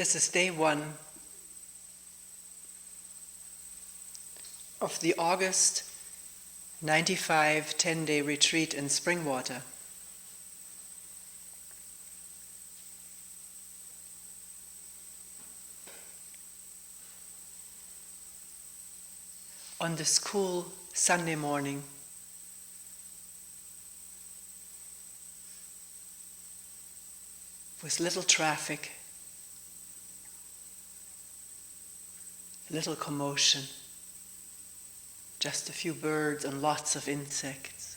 This is day 1 of the August 95 10-day retreat in Springwater. On this cool Sunday morning, with little traffic, little commotion, just a few birds and lots of insects.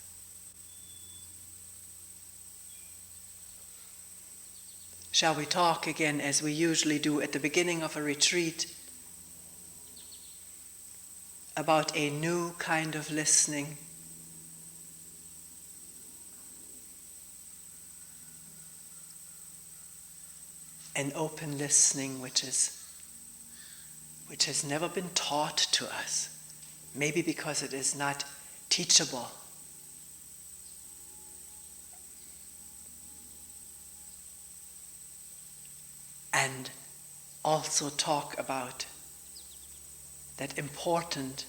Shall we talk again, as we usually do at the beginning of a retreat, about a new kind of listening? An open listening which has never been taught to us, maybe because it is not teachable. And also talk about that important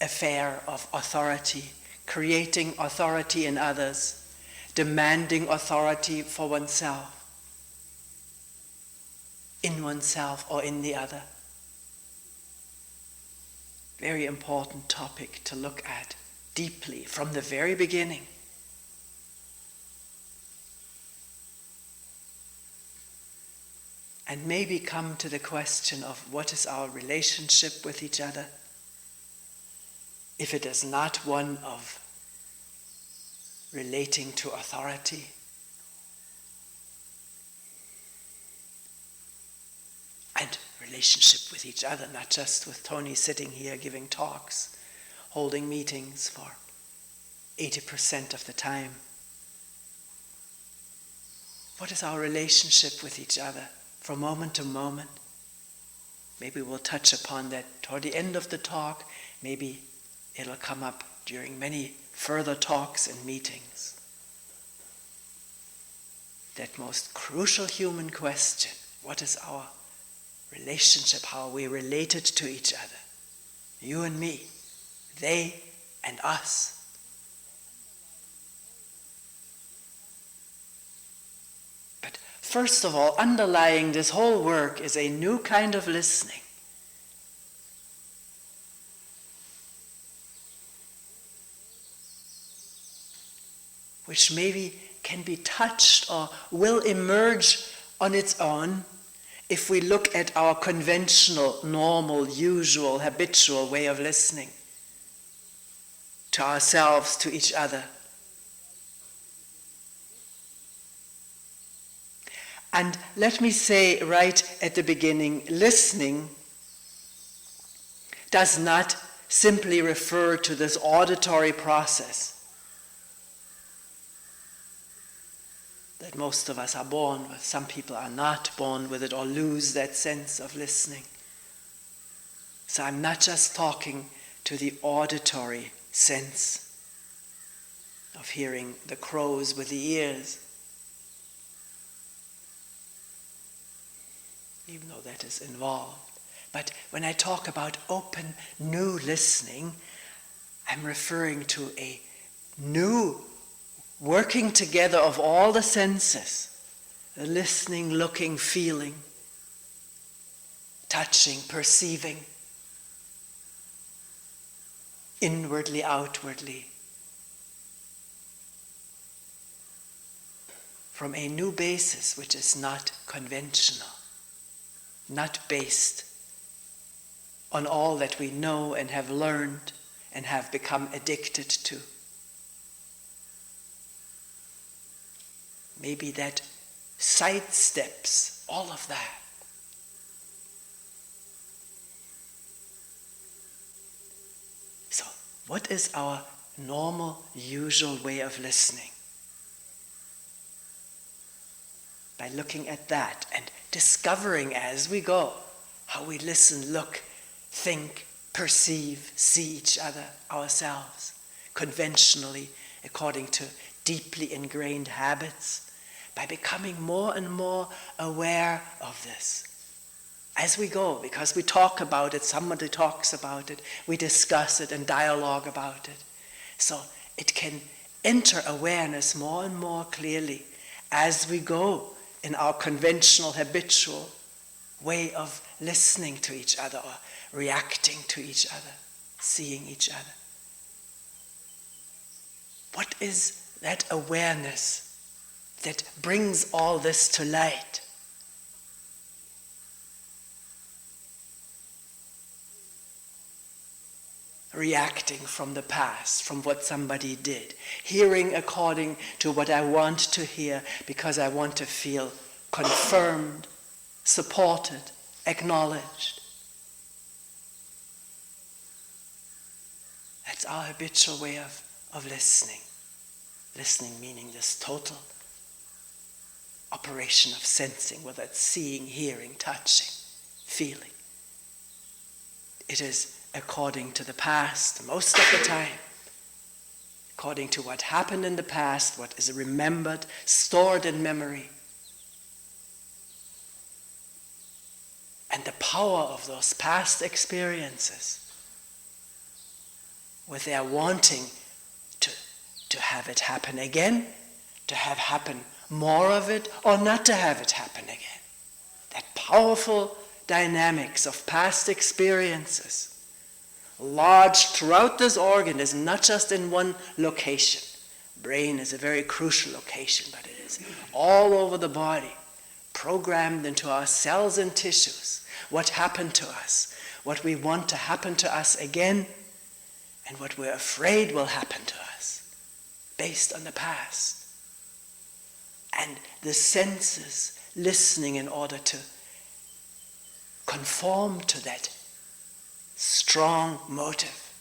affair of authority, creating authority in others, demanding authority for oneself, in oneself or in the other. Very important topic to look at deeply from the very beginning. And maybe come to the question of what is our relationship with each other, if it is not one of relating to authority. And relationship with each other, not just with Toni sitting here giving talks, holding meetings for 80% of the time. What is our relationship with each other from moment to moment? Maybe we'll touch upon that toward the end of the talk. Maybe it'll come up during many further talks and meetings. That most crucial human question: what is our relationship? How are we related to each other? You and me, they and us. But first of all, underlying this whole work is a new kind of listening. Which maybe can be touched or will emerge on its own if we look at our conventional, normal, usual, habitual way of listening to ourselves, to each other. And let me say right at the beginning, listening does not simply refer to this auditory process that most of us are born with. Some people are not born with it or lose that sense of listening. So I'm not just talking to the auditory sense of hearing the crows with the ears, even though that is involved. But when I talk about open, new listening, I'm referring to a new working together of all the senses, the listening, looking, feeling, touching, perceiving, inwardly, outwardly, from a new basis which is not conventional, not based on all that we know and have learned and have become addicted to. Maybe that sidesteps all of that. So, what is our normal, usual way of listening? By looking at that and discovering as we go how we listen, look, think, perceive, see each other, ourselves, conventionally, according to deeply ingrained habits, by becoming more and more aware of this. As we go, because we talk about it, somebody talks about it, we discuss it and dialogue about it. So it can enter awareness more and more clearly as we go in our conventional, habitual way of listening to each other or reacting to each other, seeing each other. What is that awareness that brings all this to light? Reacting from the past, from what somebody did. Hearing according to what I want to hear because I want to feel confirmed, supported, acknowledged. That's our habitual way of listening. Listening meaning this total operation of sensing, whether it's seeing, hearing, touching, feeling. It is according to the past, most of the time, according to what happened in the past, what is remembered, stored in memory. And the power of those past experiences, with their wanting to have it happen again, to have happen more of it, or not to have it happen again. That powerful dynamics of past experiences, lodged throughout this organism, not just in one location. Brain is a very crucial location, but it is all over the body, programmed into our cells and tissues. What happened to us, what we want to happen to us again, and what we're afraid will happen to us, based on the past. And the senses listening in order to conform to that strong motive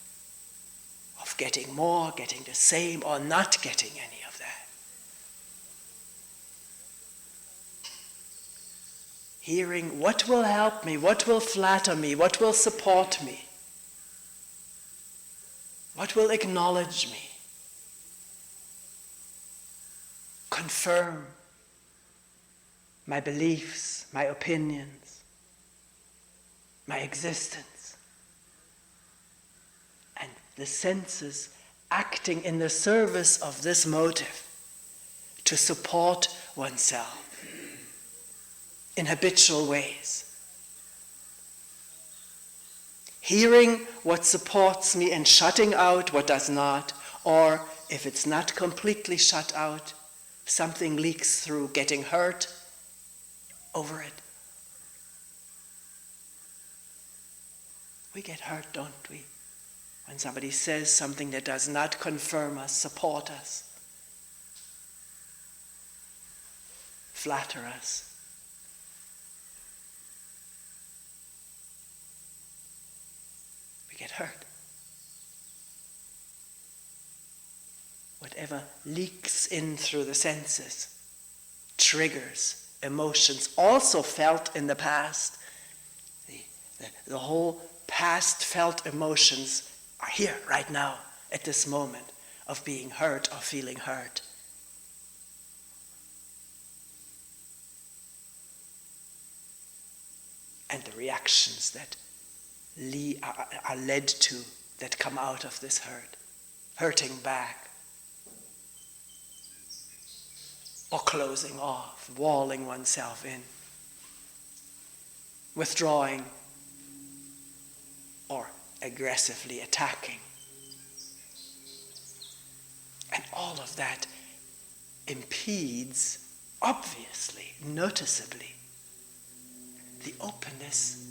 of getting more, getting the same, or not getting any of that. Hearing what will help me, what will flatter me, what will support me, what will acknowledge me, confirm my beliefs, my opinions, my existence. And the senses acting in the service of this motive to support oneself in habitual ways. Hearing what supports me and shutting out what does not, or if it's not completely shut out, something leaks through, getting hurt over it. We get hurt, don't we? When somebody says something that does not confirm us, support us, flatter us. We get hurt. Whatever leaks in through the senses triggers emotions also felt in the past. The whole past felt emotions are here right now at this moment of being hurt or feeling hurt. And the reactions that are led to, that come out of this hurt, hurting back, or closing off, walling oneself in, withdrawing, or aggressively attacking. And all of that impedes, obviously, noticeably, the openness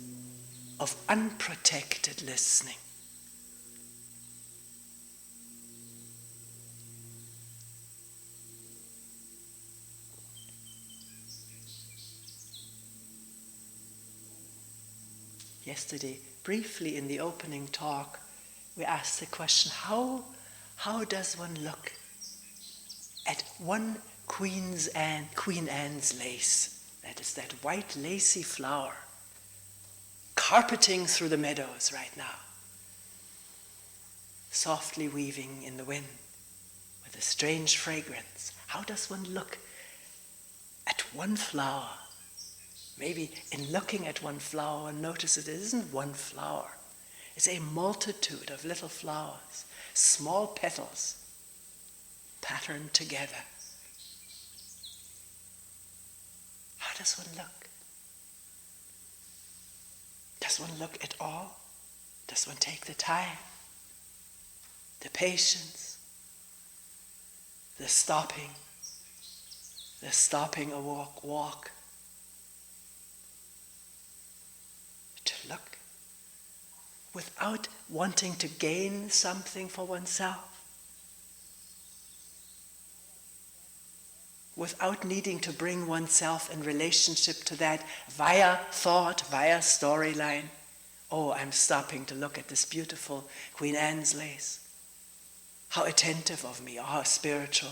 of unprotected listening. Yesterday, briefly in the opening talk, we asked the question, how does one look at one Queen Anne's lace? That is that white lacy flower carpeting through the meadows right now, softly weaving in the wind with a strange fragrance. How does one look at one flower. Maybe in looking at one flower, notice it isn't one flower. It's a multitude of little flowers, small petals, patterned together. How does one look? Does one look at all? Does one take the time, the patience, the stopping a walk, to look without wanting to gain something for oneself, without needing to bring oneself in relationship to that via thought, via storyline. Oh, I'm stopping to look at this beautiful Queen Anne's lace. How attentive of me, or how spiritual.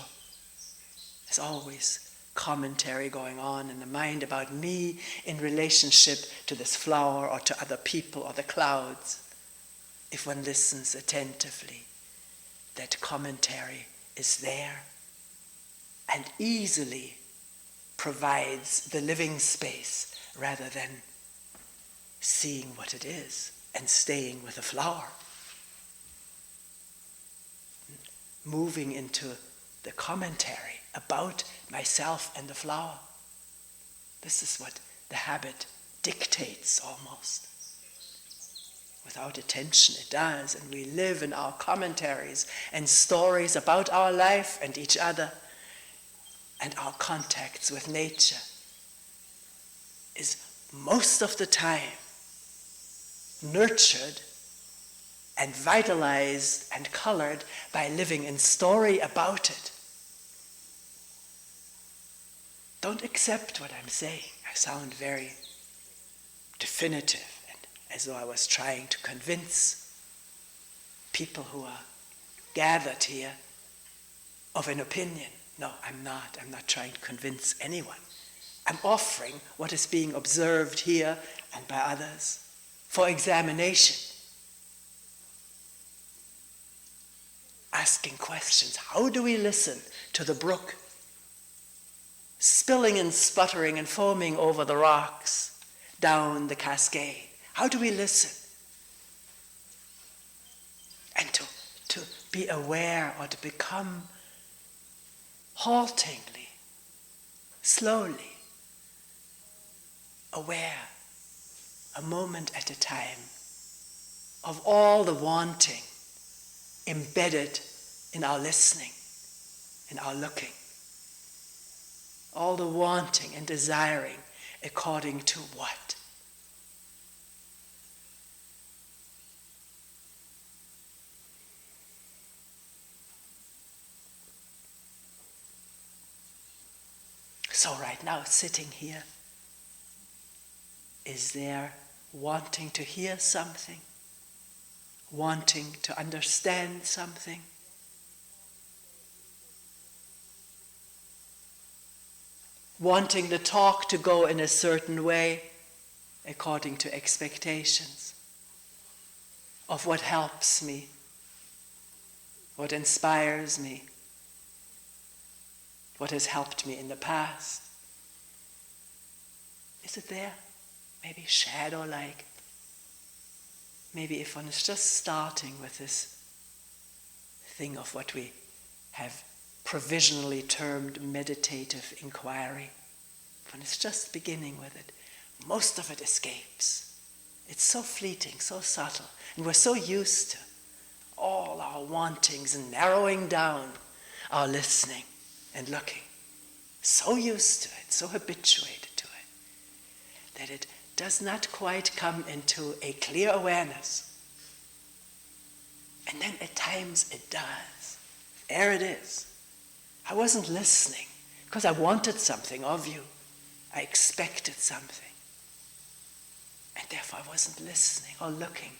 There's always commentary going on in the mind about me in relationship to this flower or to other people or the clouds. If one listens attentively, that commentary is there and easily provides the living space rather than seeing what it is and staying with the flower. Moving into the commentary about myself and the flower. This is what the habit dictates almost. Without attention it does, and we live in our commentaries and stories about our life and each other, and our contacts with nature is most of the time nurtured and vitalized and colored by living in story about it. Don't accept what I'm saying. I sound very definitive, and as though I was trying to convince people who are gathered here of an opinion. No, I'm not. I'm not trying to convince anyone. I'm offering what is being observed here and by others for examination. Asking questions. How do we listen to the brook spilling and sputtering and foaming over the rocks down the cascade? How do we listen? And to be aware, or to become haltingly, slowly aware, a moment at a time, of all the wanting embedded in our listening, in our looking. All the wanting and desiring according to what? So right now, sitting here, is there wanting to hear something? Wanting to understand something? Wanting the talk to go in a certain way according to expectations of what helps me, what inspires me, what has helped me in the past. Is it there? Maybe shadow-like. Maybe if one is just starting with this thing of what we have provisionally termed meditative inquiry, if one is just beginning with it, most of it escapes. It's so fleeting, so subtle, and we're so used to all our wantings and narrowing down our listening and looking. So used to it, so habituated to it, that it does not quite come into a clear awareness. And then at times it does. There it is. I wasn't listening because I wanted something of you. I expected something. And therefore I wasn't listening or looking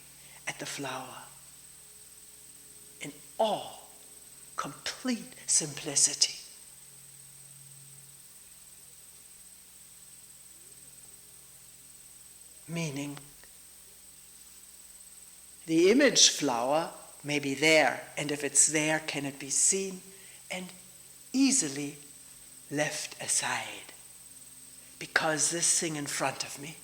at the flower in all complete simplicity. Meaning, the image flower may be there, and if it's there, can it be seen and easily left aside because this thing in front of me,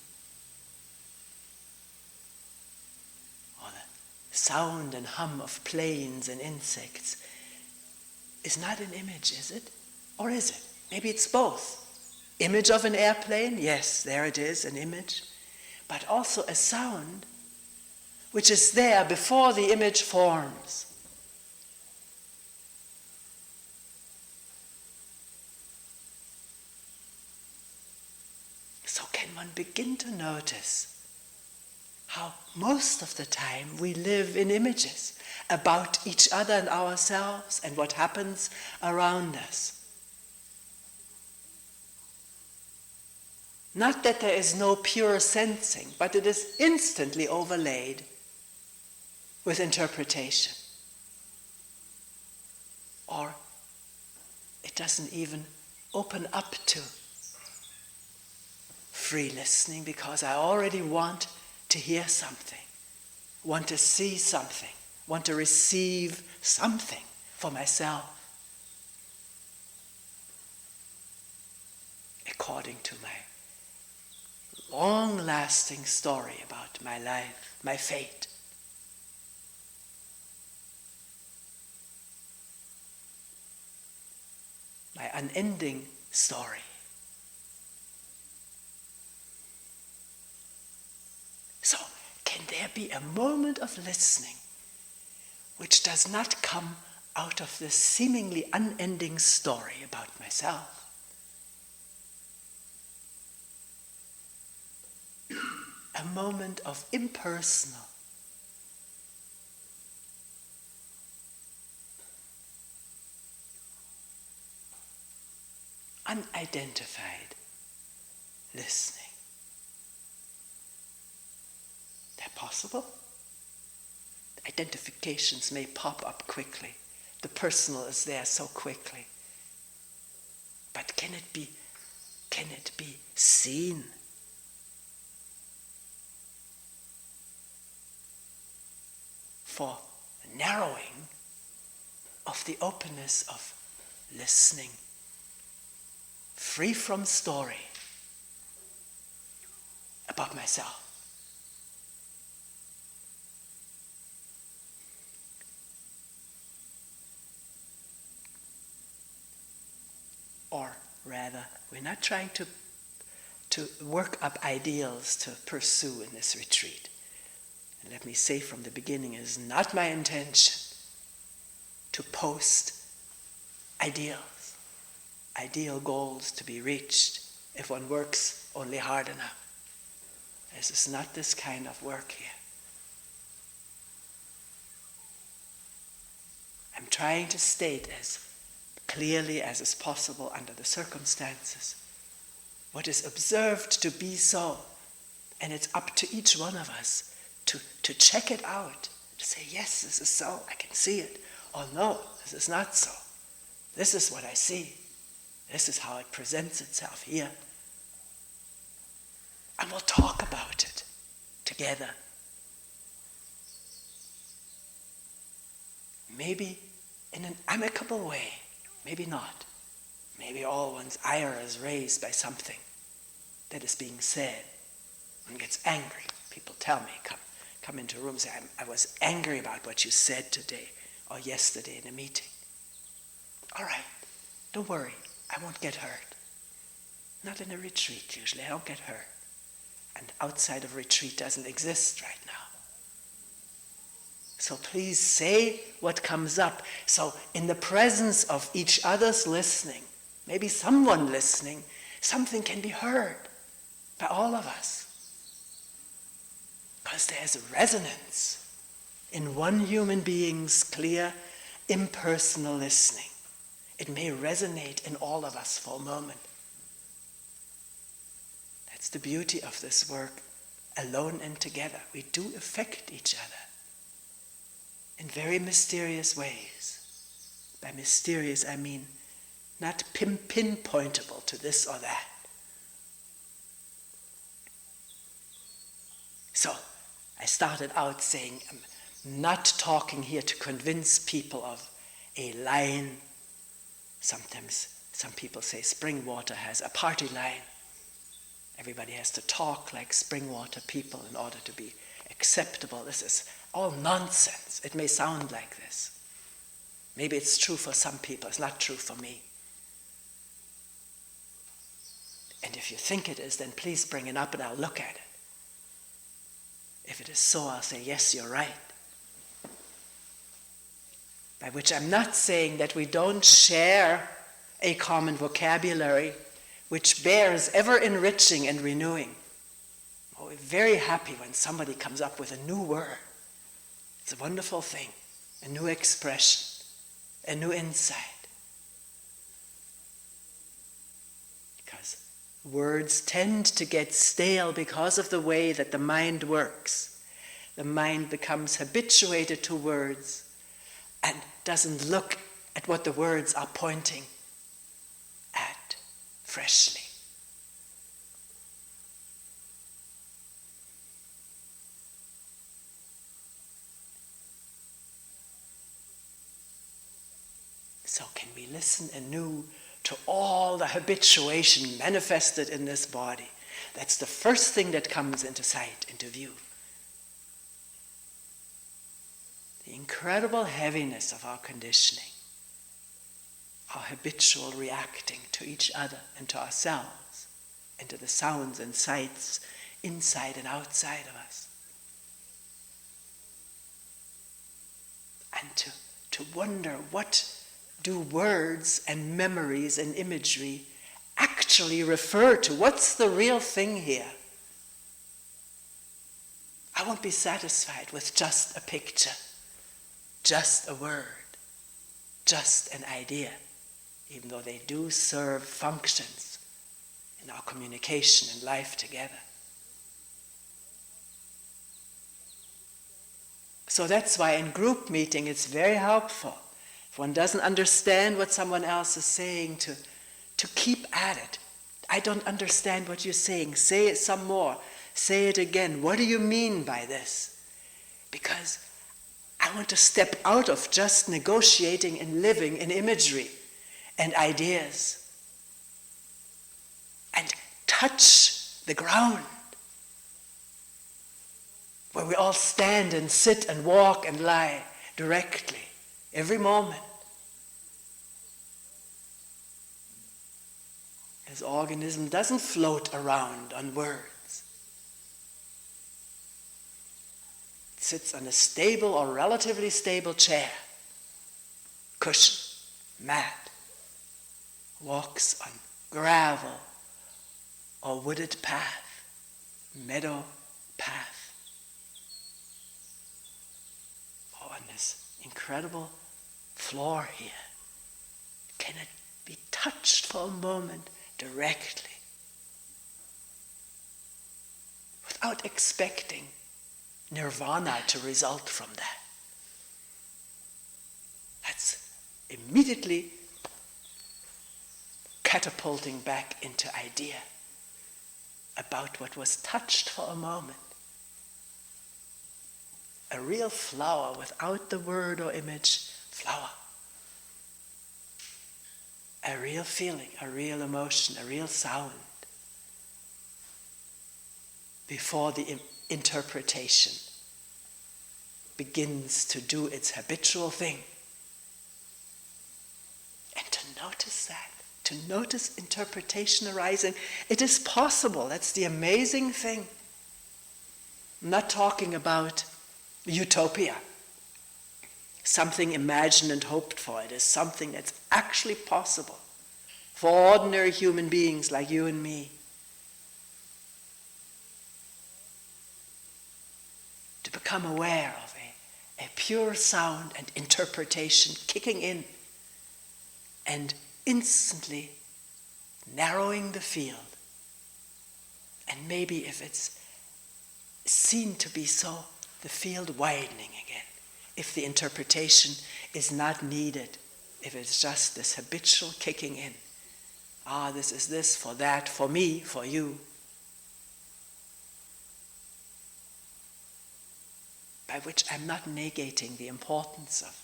or the sound and hum of planes and insects, is not an image, is it? Or is it? Maybe it's both. Image of an airplane, yes, there it is, an image, but also a sound which is there before the image forms. So can one begin to notice how most of the time we live in images about each other and ourselves and what happens around us. Not that there is no pure sensing, but it is instantly overlaid with interpretation. Or it doesn't even open up to free listening because I already want to hear something, want to see something, want to receive something for myself according to my long-lasting story about my life, my fate. My unending story. So, can there be a moment of listening which does not come out of this seemingly unending story about myself? A moment of impersonal, unidentified listening. That possible? Identifications may pop up quickly. The personal is there so quickly. But can it be seen? For narrowing of the openness of listening, free from story about myself. Or rather, we're not trying to work up ideals to pursue in this retreat. And let me say from the beginning, it is not my intention to post ideals, ideal goals to be reached if one works only hard enough. This is not this kind of work here. I'm trying to state as clearly as is possible under the circumstances what is observed to be so, and it's up to each one of us to check it out, to say, yes, this is so, I can see it, or no, this is not so. This is what I see. This is how it presents itself here. And we'll talk about it together. Maybe in an amicable way, maybe not. Maybe all one's ire is raised by something that is being said. One gets angry. People tell me, come into a room and say, I was angry about what you said today or yesterday in a meeting. All right, don't worry, I won't get hurt. Not in a retreat usually, I don't get hurt. And outside of retreat doesn't exist right now. So please say what comes up. So in the presence of each other's listening, maybe someone listening, something can be heard by all of us. Because there's a resonance in one human being's clear, impersonal listening. It may resonate in all of us for a moment. That's the beauty of this work, alone and together. We do affect each other in very mysterious ways. By mysterious, I mean not pinpointable to this or that. So, I started out saying, I'm not talking here to convince people of a line. Sometimes some people say Springwater has a party line. Everybody has to talk like Springwater people in order to be acceptable. This is all nonsense. It may sound like this. Maybe it's true for some people. It's not true for me. And if you think it is, then please bring it up and I'll look at it. If it is so, I'll say, yes, you're right. By which I'm not saying that we don't share a common vocabulary which bears ever enriching and renewing. Oh, we're very happy when somebody comes up with a new word. It's a wonderful thing, a new expression, a new insight. Because words tend to get stale because of the way that the mind works. The mind becomes habituated to words and doesn't look at what the words are pointing at freshly. So can we listen anew to all the habituation manifested in this body? That's the first thing that comes into sight, into view. The incredible heaviness of our conditioning, our habitual reacting to each other and to ourselves, and to the sounds and sights inside and outside of us. And to wonder, what do words and memories and imagery actually refer to? What's the real thing here? I won't be satisfied with just a picture, just a word, just an idea, even though they do serve functions in our communication and life together. So that's why in group meeting it's very helpful. If one doesn't understand what someone else is saying, to keep at it. I don't understand what you're saying. Say it some more. Say it again. What do you mean by this? Because I want to step out of just negotiating and living in imagery and ideas and touch the ground where we all stand and sit and walk and lie directly every moment. This organism doesn't float around on words. It sits on a stable or relatively stable chair, cushion, mat, walks on gravel or wooded path, meadow path, or on this incredible floor here. Can it be touched for a moment directly without expecting nirvana to result from that? That's immediately catapulting back into idea about what was touched for a moment. A real flower without the word or image, flower. A real feeling, a real emotion, a real sound before the interpretation begins to do its habitual thing. And to notice that, to notice interpretation arising, it is possible. That's the amazing thing. I'm not talking about utopia, something imagined and hoped for. It is something that's actually possible for ordinary human beings like you and me to become aware of a pure sound and interpretation kicking in and instantly narrowing the field. And maybe if it's seen to be so, the field widening again. If the interpretation is not needed, if it's just this habitual kicking in. This is this, for that, for me, for you. By which I'm not negating the importance of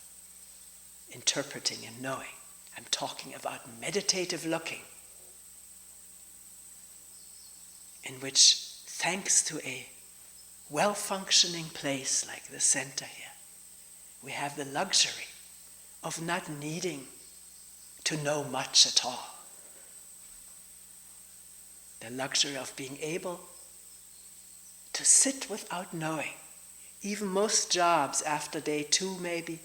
interpreting and knowing. I'm talking about meditative looking in which, thanks to a well-functioning place like the center here, we have the luxury of not needing to know much at all. The luxury of being able to sit without knowing. Even most jobs after day 2 maybe,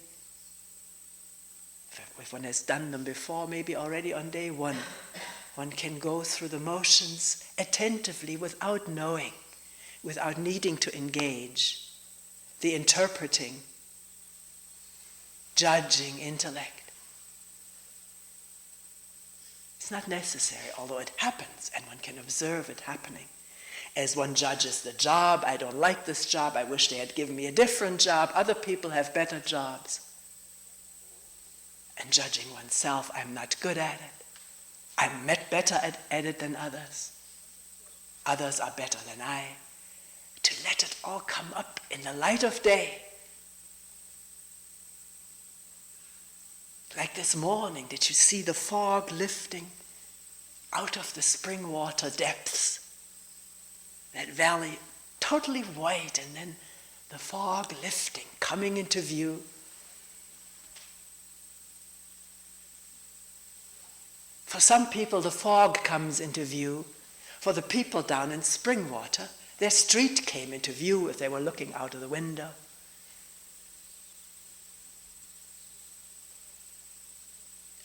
if one has done them before, maybe already on day 1, one can go through the motions attentively without knowing, without needing to engage the interpreting, judging intellect. It's not necessary, although it happens, and one can observe it happening. As one judges the job, I don't like this job, I wish they had given me a different job, other people have better jobs. And judging oneself, I'm not good at it. I'm better at it than others. Others are better than I. To let it all come up in the light of day. Like this morning, did you see the fog lifting out of the Springwater depths? That valley totally white, and then the fog lifting, coming into view. For some people, the fog comes into view. For the people down in Springwater, their street came into view if they were looking out of the window.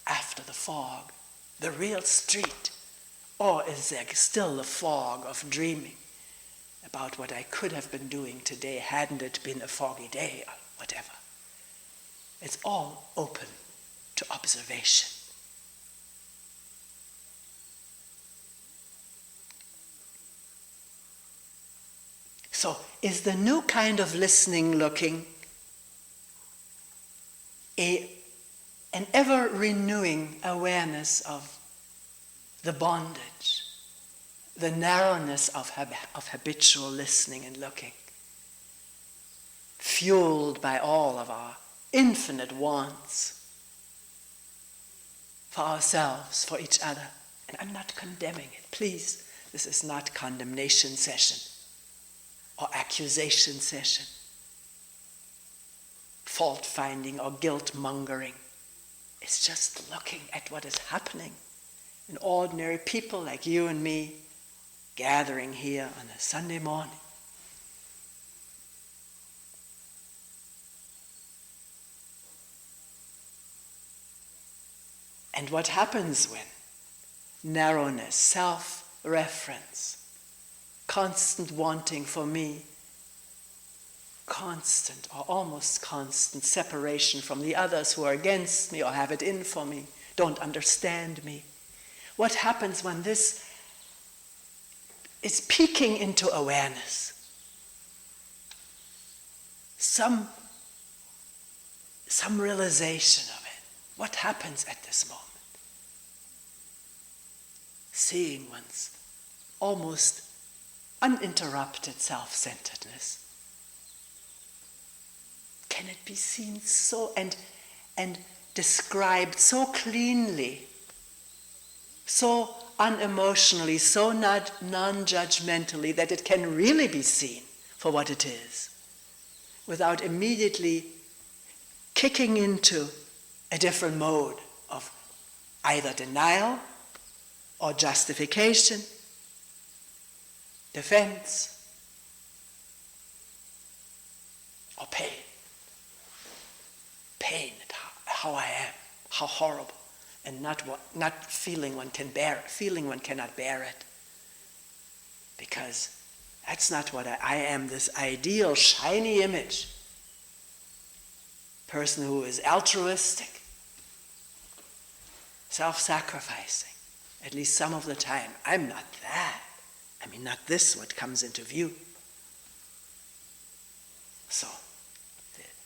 After the fog, the real street, or is there still the fog of dreaming about what I could have been doing today hadn't it been a foggy day or whatever? It's all open to observation. So, is the new kind of listening looking an ever-renewing awareness of the bondage, the narrowness of habitual listening and looking, fueled by all of our infinite wants for ourselves, for each other? And I'm not condemning it. Please, this is not condemnation session or accusation session, fault-finding or guilt-mongering. It's just looking at what is happening in ordinary people like you and me, gathering here on a Sunday morning. And what happens when narrowness, self-reference, constant wanting for me, constant or almost constant separation from the others who are against me or have it in for me, don't understand me. What happens when this is peeking into awareness? Some realization of it. What happens at this moment? Seeing one's almost uninterrupted self-centeredness. Can it be seen so and described so cleanly, so unemotionally, so non-judgmentally that it can really be seen for what it is, without immediately kicking into a different mode of either denial or justification, defense, or pain. Pain at how I am, how horrible, and not feeling one can bear it, feeling one cannot bear it. Because that's not what I am, this ideal, shiny image. Person who is altruistic, self-sacrificing, at least some of the time. I'm not that. I mean, not this, what comes into view. So,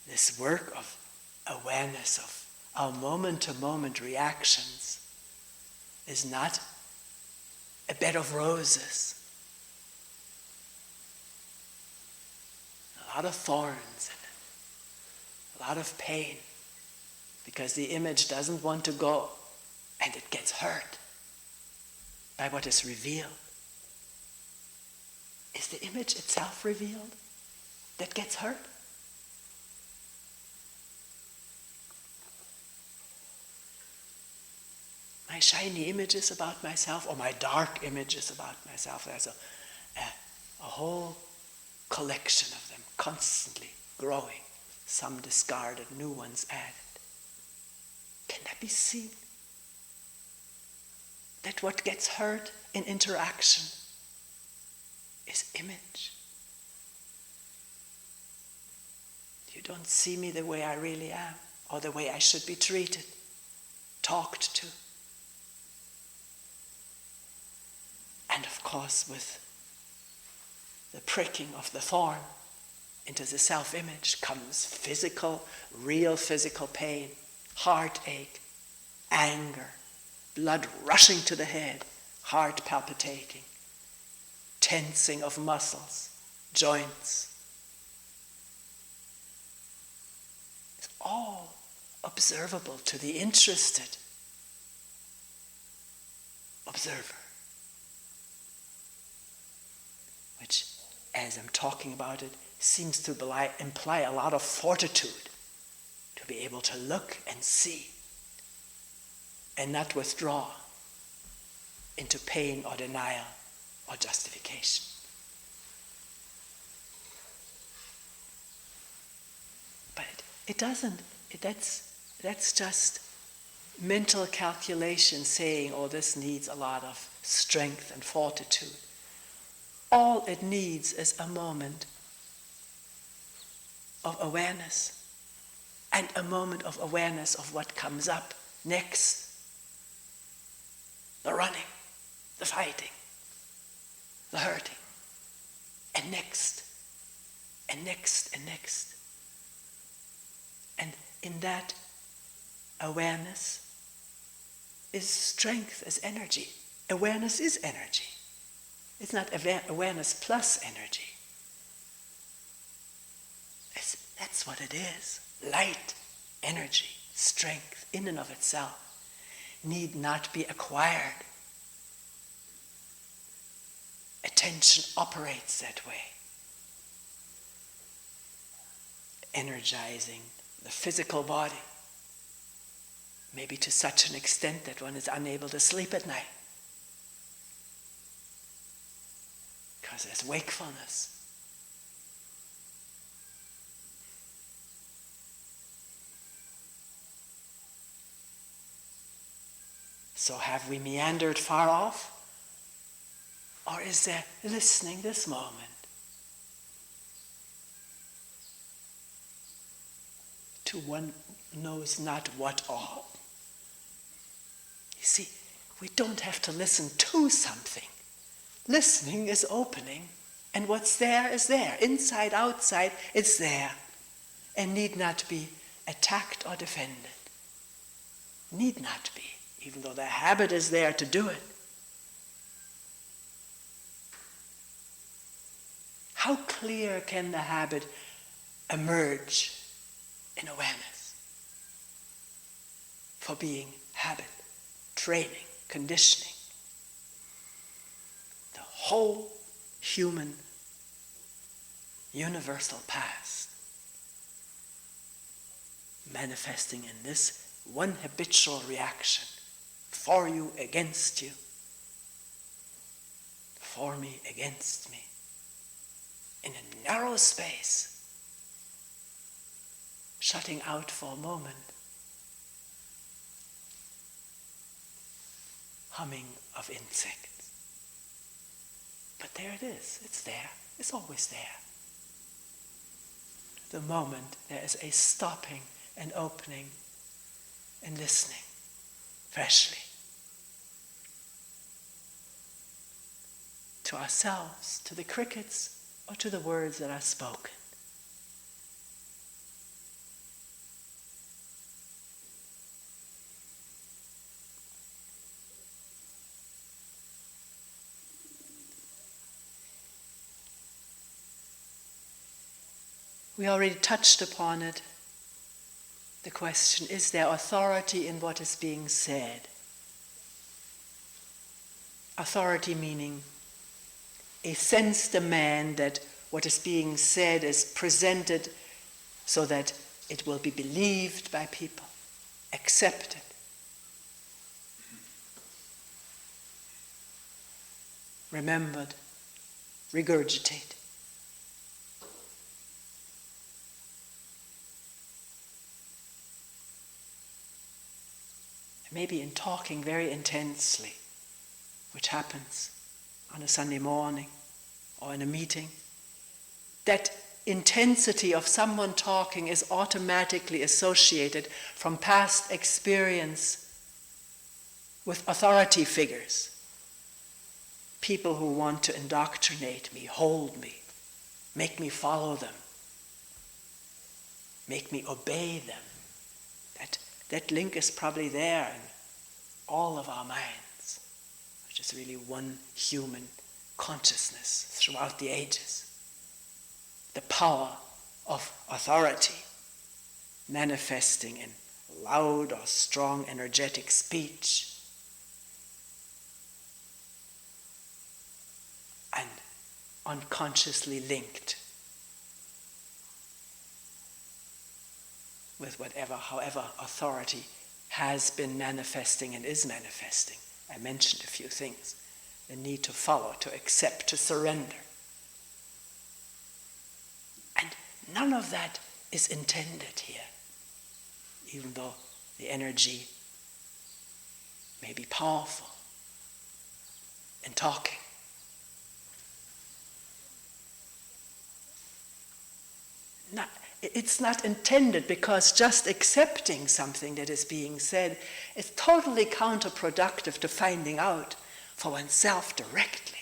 this work of awareness of our moment-to-moment reactions is not a bed of roses. A lot of thorns in it, a lot of pain, because the image doesn't want to go, and it gets hurt by what is revealed. Is the image itself revealed that gets hurt? My shiny images about myself, or my dark images about myself, there's a whole collection of them constantly growing, some discarded, new ones added. Can that be seen? That what gets hurt in interaction is image. You don't see me the way I really am, or the way I should be treated, talked to. And of course, with the pricking of the thorn into the self-image comes physical, real physical pain, heartache, anger, blood rushing to the head, heart palpitating, tensing of muscles, joints. It's all observable to the interested observer. Which, as I'm talking about it, seems to imply a lot of fortitude to be able to look and see and not withdraw into pain or denial or justification. But it doesn't. That's just mental calculation saying, oh, this needs a lot of strength and fortitude. All it needs is a moment of awareness, and a moment of awareness of what comes up next. The running, the fighting, the hurting, and next, and next, and next. And in that awareness is strength, is energy. Awareness is energy. It's not awareness plus energy. That's what it is. Light, energy, strength in and of itself need not be acquired. Attention operates that way, energizing the physical body, maybe to such an extent that one is unable to sleep at night. Because there's wakefulness. So have we meandered far off? Or is there listening this moment? To one knows not what all. You see, we don't have to listen to something. Listening is opening, and what's there is there. Inside, outside, it's there, and need not be attacked or defended. Need not be, even though the habit is there to do it. How clear can the habit emerge in awareness? For being habit, training, conditioning. The whole human universal past manifesting in this one habitual reaction, for you, against you, for me, against me, in a narrow space, shutting out for a moment, humming of insects. But there it is, it's there, it's always there. The moment there is a stopping and opening and listening freshly to ourselves, to the crickets, or to the words that are spoken. We already touched upon it. The question, is there authority in what is being said? Authority meaning a sense demand that what is being said is presented so that it will be believed by people, accepted. Remembered, regurgitate. Maybe in talking very intensely, which happens on a Sunday morning or in a meeting, that intensity of someone talking is automatically associated from past experience with authority figures, people who want to indoctrinate me, hold me, make me follow them, make me obey them. That link is probably there in all of our minds, which is really one human consciousness throughout the ages. The power of authority manifesting in loud or strong, energetic speech, and unconsciously linked with however authority has been manifesting and is manifesting. I mentioned a few things. The need to follow, to accept, to surrender. And none of that is intended here, even though the energy may be powerful in talking. It's not intended, because just accepting something that is being said is totally counterproductive to finding out for oneself directly.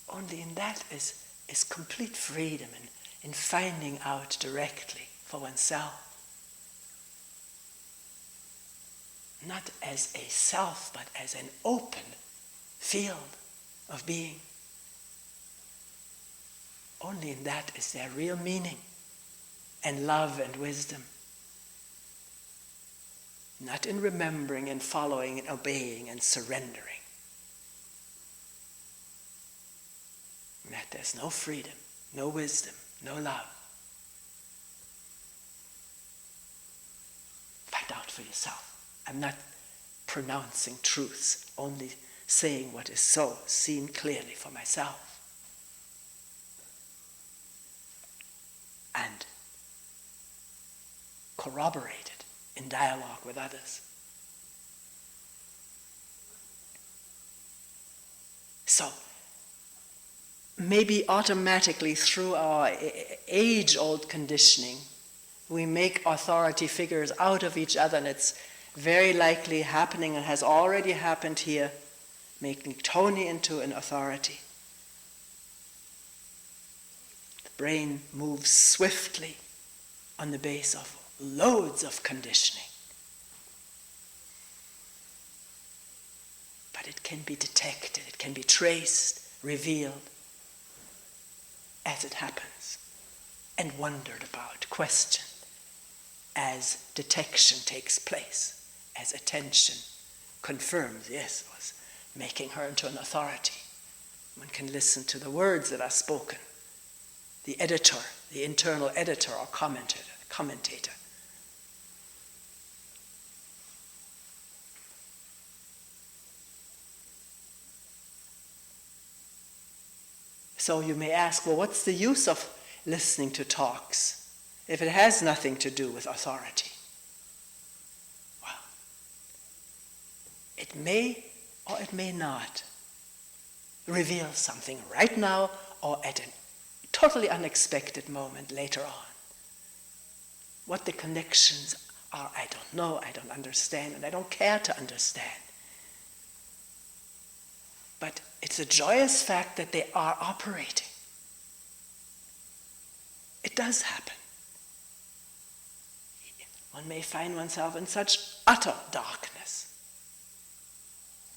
Only in that is complete freedom in finding out directly for oneself. Not as a self, but as an open field of being. Only in that is there real meaning and love and wisdom. Not in remembering and following and obeying and surrendering. In that there's no freedom, no wisdom, no love. Find out for yourself. I'm not pronouncing truths, only saying what is so seen clearly for myself. And corroborated in dialogue with others. So, maybe automatically through our age-old conditioning, we make authority figures out of each other, and it's very likely happening and has already happened here, making Toni into an authority. The brain moves swiftly on the base of loads of conditioning. But it can be detected, it can be traced, revealed as it happens, and wondered about, questioned, as detection takes place, as attention confirms, yes, was making her into an authority. One can listen to the words that are spoken. The editor, the internal editor or commentator. So you may ask, well, what's the use of listening to talks if it has nothing to do with authority? Well, it may or it may not reveal something right now or at a totally unexpected moment later on. What the connections are, I don't know, I don't understand, and I don't care to understand. But it's a joyous fact that they are operating. It does happen. One may find oneself in such utter darkness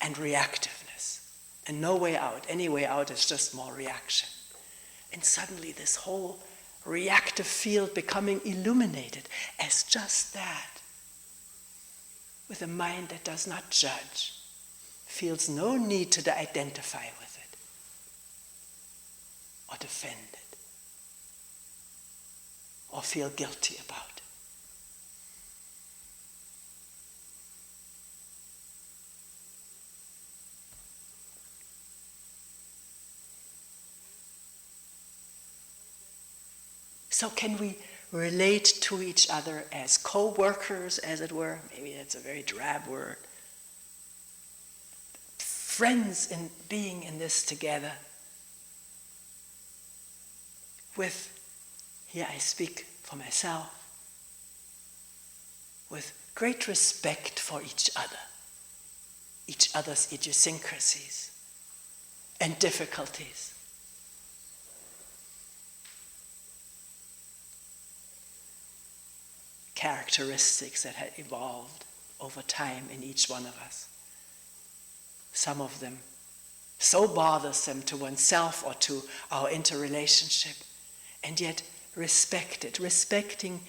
and reactiveness, and no way out. Any way out is just more reaction. And suddenly this whole reactive field becoming illuminated as just that. with a mind that does not judge, feels no need to identify with it or defend it or feel guilty about it. So can we relate to each other as co-workers, as it were? Maybe that's a very drab word. Friends in being in this together with, here I speak for myself, with great respect for each other's idiosyncrasies and difficulties. Characteristics that had evolved over time in each one of us. Some of them so bothersome to oneself or to our interrelationship, and yet respected. Respecting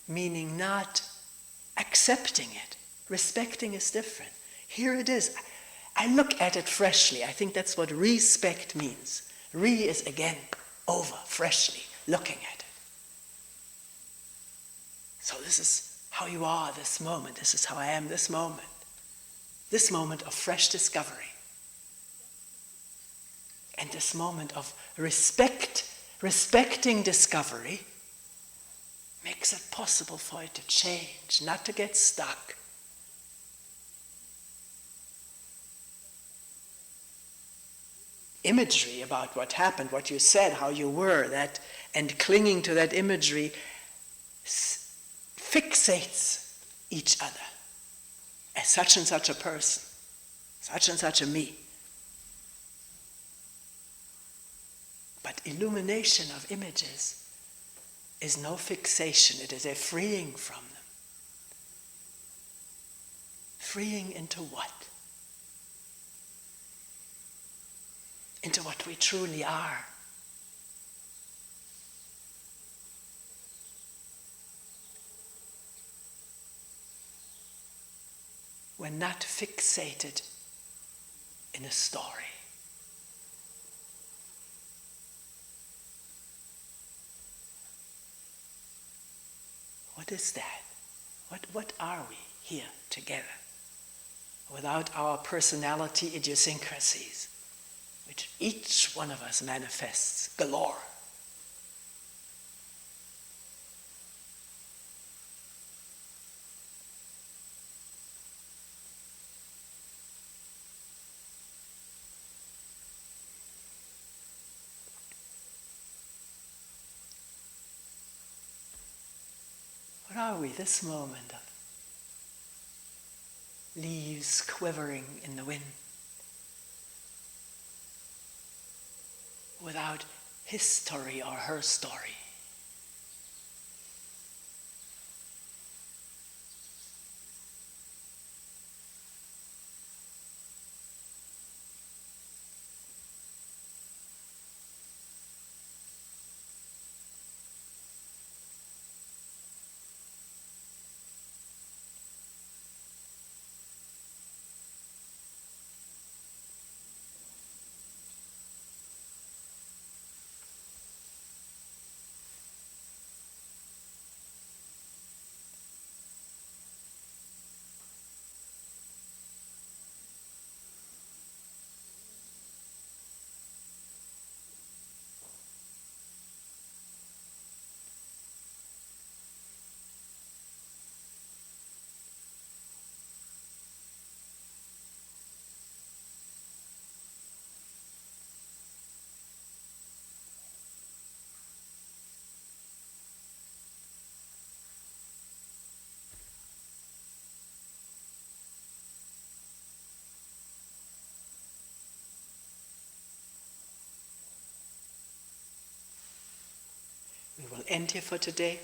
meaning not accepting it. Respecting is different. Here it is. I look at it freshly. I think that's what respect means. Re is again, over, freshly, looking at it. So this is how you are this moment. This is how I am this moment. This moment of fresh discovery. And this moment of respecting discovery makes it possible for it to change, not to get stuck. Imagery about what happened, what you said, how you were, that, and clinging to that imagery fixates each other as such and such a person, such and such a me. But illumination of images is no fixation, it is a freeing from them. Freeing into what? Into what we truly are. We're not fixated in a story. What is that? What are we here together? Without our personality idiosyncrasies, which each one of us manifests galore. What are we, this moment of leaves quivering in the wind, without his story or her story? We will end here for today.